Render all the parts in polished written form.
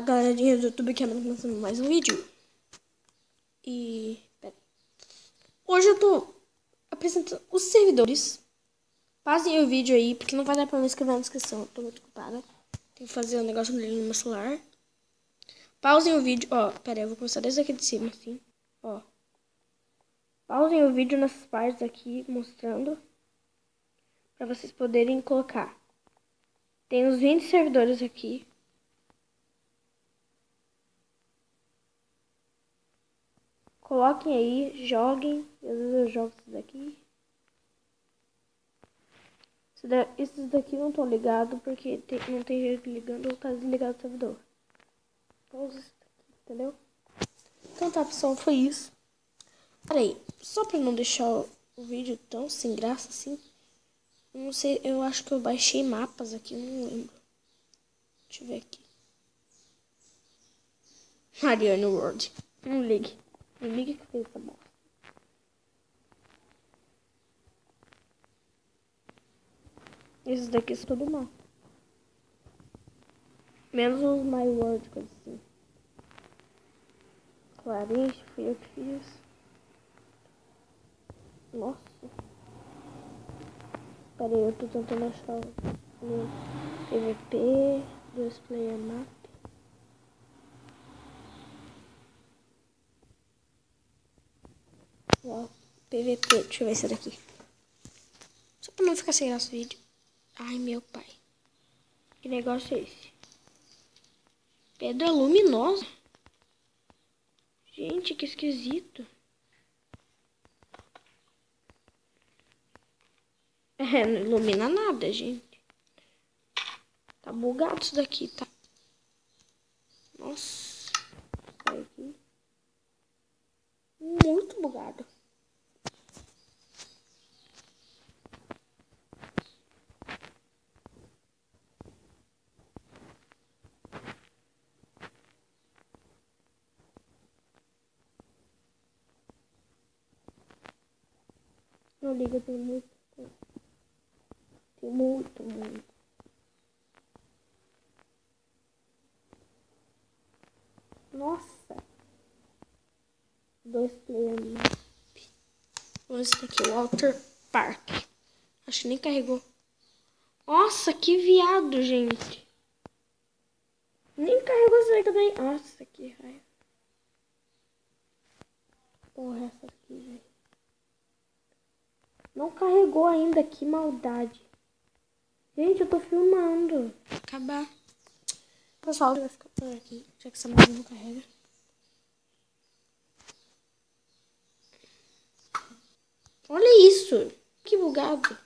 Fala galerinha do YouTube, que é começando mais um vídeo. E hoje eu tô apresentando os servidores. Passem o vídeo aí, porque não vai dar pra me escrever na descrição. Eu tô muito ocupada. Tenho que fazer um negócio dele no meu celular. Pausem o vídeo. Ó, pera aí, eu vou começar desde aqui de cima, assim. Ó. Pausem o vídeo nessas partes aqui, mostrando. Pra vocês poderem colocar. Tem uns 20 servidores aqui. Coloquem aí, joguem. Às vezes eu jogo esses daqui. Esses daqui não estão ligados porque não tem jeito ligando ou tá desligado o servidor. Então, entendeu? Então tá, pessoal, foi isso. Peraí, só pra não deixar o vídeo tão sem graça assim. Não sei, eu acho que eu baixei mapas aqui, eu não lembro. Deixa eu ver aqui. Mariano World. Não ligue. Não ligue que fez essa bosta. Esses daqui são tudo mal. Menos os My World, coisa assim. Clarence, fui eu que fiz. Nossa. Pera aí, eu tô tentando achar o PVP, 2 player map. Ó, PVP, deixa eu ver esse daqui. Só pra não ficar sem graça o vídeo. Ai, meu pai. Que negócio é esse? Pedra luminosa? Gente, que esquisito. É, não ilumina nada, gente. Tá bugado isso daqui, tá? Nossa. Sai aqui. Muito bugado. Não liga, tem muito. Tem muito. Nossa. 2 player map. Vamos esse daqui, Water Park. Acho que nem carregou. Nossa, que viado, gente. Nem carregou essa aí também. Nossa, que raiva. Porra, essa aqui, velho. Não carregou ainda, que maldade. Gente, eu tô filmando. Acabar. Pessoal, vai ficar por aqui, já que essa máquina não carrega. Olha isso. Que bugado.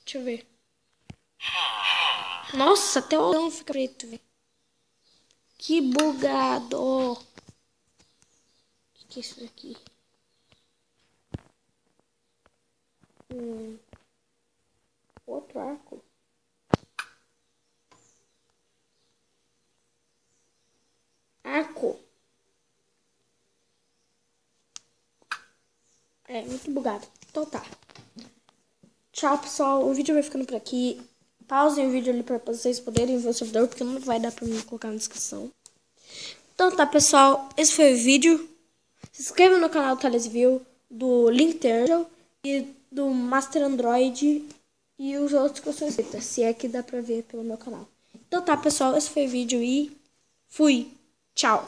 Deixa eu ver. Nossa, até o olhão fica preto, velho. Que bugado. O que é isso daqui? Outro arco. Arco. É, muito bugado. Então tá. Tchau, pessoal. O vídeo vai ficando por aqui. Pausem o vídeo ali pra vocês poderem ver o servidor, porque não vai dar pra mim colocar na descrição. Então tá, pessoal. Esse foi o vídeo. Se inscreva no canal do Thalesville, do Linkturtle e do Master Android e os outros que eu sou inscrita, se é que dá pra ver pelo meu canal. Então tá, pessoal. Esse foi o vídeo e fui. Tchau.